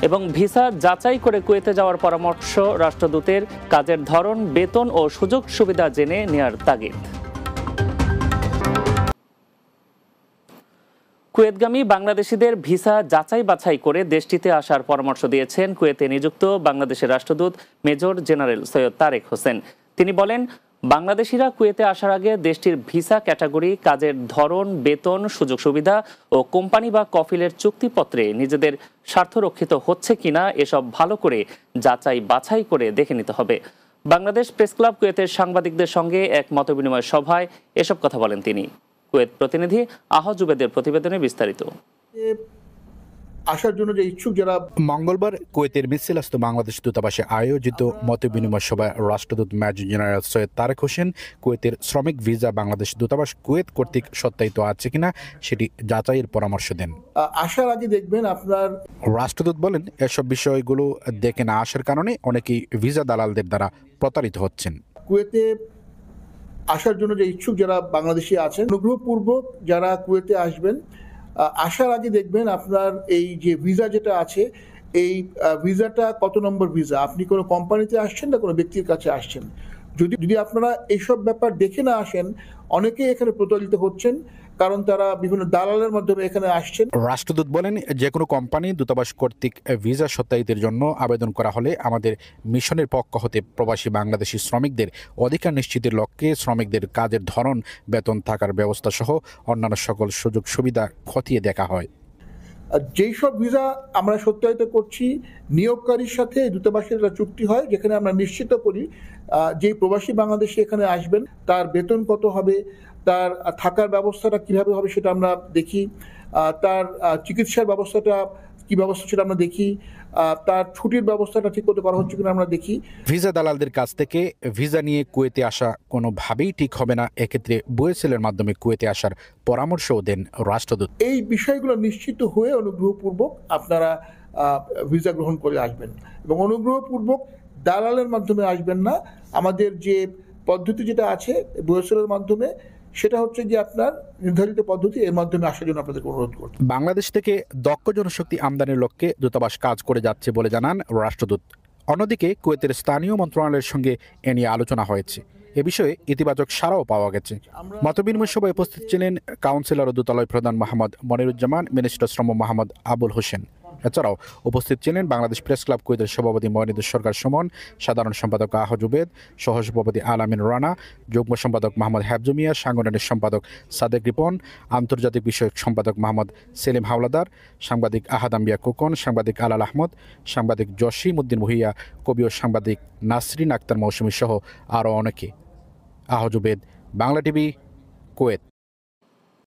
এবং ভিসা যাচাই করে কুয়েতে যাওয়ার পরামর্শ রাষ্ট্রদূতের। কাজের ধরন, বেতন ও সুযোগ সুবিধা জেনে নেয়ার তাগিদ। কুয়েতগামী বাংলাদেশিদের ভিসা যাচাই বাছাই করে দেশটিতে আসার পরামর্শ দিয়েছেন কুয়েতে নিযুক্ত বাংলাদেশের রাষ্ট্রদূত মেজর জেনারেল সৈয়দ তারেক হোসেন। তিনি বলেন, বাংলাদেশিরা কুয়েতে আসার আগে দেশটির ভিসা ক্যাটাগরি, কাজের ধরন, বেতন, সুযোগ সুবিধা ও কোম্পানি বা কফিলের চুক্তিপত্রে নিজেদের স্বার্থ রক্ষিত হচ্ছে কিনা এসব ভালো করে যাচাই বাছাই করে দেখে নিতে হবে। বাংলাদেশ প্রেস ক্লাব কুয়েতের সাংবাদিকদের সঙ্গে এক মতবিনিময় সভায় এসব কথা বলেন তিনি। কুয়েত প্রতিনিধি আহজুবেদের প্রতিবেদনে বিস্তারিত। আসার জন্য যে ইচ্ছুক যারা মঙ্গলবার কুয়েতের মিসিলাস্ত বাংলাদেশ দূতাবাসে আয়োজিত মতবিনিময় সভায় রাষ্ট্রদূত মেজর জেনারেল সৈয়দ তারেক হোসেন কুয়েতের শ্রমিক ভিসা বাংলাদেশ দূতাবাস কুয়েত কর্তৃক সত্যায়িত আছে কিনা সেটি যাচাইয়ের পরামর্শ দেন। আসার আগে দেখবেন আপনার রাষ্ট্রদূত বলেন, এসব বিষয়গুলো দেখে না আসার কারণে অনেকেই ভিসা দালালদের দ্বারা প্রতারিত হচ্ছেন। কুয়েতে আসার জন্য যে ইচ্ছুক যারা বাংলাদেশি আছেন, অনুগ্রহপূর্বক যারা কুয়েতে আসবেন, আসার আগে দেখবেন আপনার এই যে ভিসা যেটা আছে, এই ভিসাটা কত নম্বর ভিসা, আপনি কোনো কোম্পানিতে আসছেন না কোনো ব্যক্তির কাছে আসছেন। যদি আপনারা এইসব ব্যাপার দেখে না আসেন, অনেকেই এখানে প্রতারিত হচ্ছেন, কারণ তারা বিভিন্ন দালালের মাধ্যমে এখানে আসছেন। রাষ্ট্রদূত বলেন, যে কোনো কোম্পানি দূতাবাস কর্তৃক ভিসা সত্যায়িতের জন্য আবেদন করা হলে আমাদের মিশনের পক্ষ হতে প্রবাসী বাংলাদেশি শ্রমিকদের অধিকার নিশ্চিতের লক্ষ্যে শ্রমিকদের কাজের ধরন, বেতন, থাকার ব্যবস্থা সহ অন্যান্য সকল সুযোগ সুবিধা খতিয়ে দেখা হয়। যেই সব ভিসা আমরা সত্যায়িত করছি, নিয়োগকারীর সাথে দূতাবাসের একটা চুক্তি হয়, যেখানে আমরা নিশ্চিত করি যে প্রবাসী বাংলাদেশি এখানে আসবেন তার বেতন কত হবে, তার থাকার ব্যবস্থাটা কিভাবে হবে সেটা আমরা দেখি, তার চিকিৎসার ব্যবস্থাটা কি ব্যবস্থা সেটা আমরা দেখি, তার ছুটির ব্যবস্থাটা ঠিক মতো করা হচ্ছে কিনা আমরা দেখি। ভিসা দালালদের কাছ থেকে ভিসা নিয়ে কুয়েতে আসা কোনোভাবেই ঠিক হবে না। এক্ষেত্রে বুয়েসেলের মাধ্যমে কুয়েতে আসার পরামর্শও দেন রাষ্ট্রদূত। এই বিষয়গুলো নিশ্চিত হয়ে অনুগ্রহপূর্বক আপনারা ভিসা গ্রহণ করে আসবেন এবং অনুগ্রহপূর্বক দালালের মাধ্যমে আসবেন না। আমাদের যে পদ্ধতি যেটা আছে বুয়েসেলের মাধ্যমে, সেটা হচ্ছে যে আপনার নির্ধারিত পদ্ধতি, এর মাধ্যমে আসার জন্য আপনাদের অনুরোধ করব। বাংলাদেশ থেকে দক্ষ জনশক্তি আমদানির লক্ষ্যে দূতাবাস কাজ করে যাচ্ছে বলে জানান রাষ্ট্রদূত। অন্যদিকে কুয়েতের স্থানীয় মন্ত্রণালয়ের সঙ্গে এ নিয়ে আলোচনা হয়েছে। এ বিষয়ে ইতিবাচক সাড়াও পাওয়া গেছে। মতবিনিময় সভায় উপস্থিত ছিলেন কাউন্সিলর ও দূতালয় প্রধান মোহাম্মদ মনিরুজ্জামান, মিনিস্টার শ্রম মোহাম্মদ আবুল হোসেন। এছাড়াও উপস্থিত ছিলেন বাংলাদেশ প্রেস ক্লাব কুয়েতের সভাপতি মনিদুর সরকার সুমন, সাধারণ সম্পাদক আহজুবেদ, সহসভাপতি আলামিন রানা, যুগ্ম সম্পাদক মোহাম্মদ হাফজু মিয়া, সাংগঠনিক সম্পাদক সাদেক রিপন, আন্তর্জাতিক বিষয়ক সম্পাদক মোহাম্মদ সেলিম হাওলাদার, সাংবাদিক আহাদ আম্বিয়া কোকন, সাংবাদিক আলাল আহমদ, সাংবাদিক জসিম উদ্দিন ভুইয়া, কবি ও সাংবাদিক নাসরিন আক্তার মৌসুমী সহ আরও অনেকে। আহজুবেদ, বাংলা টিভি, কুয়েত।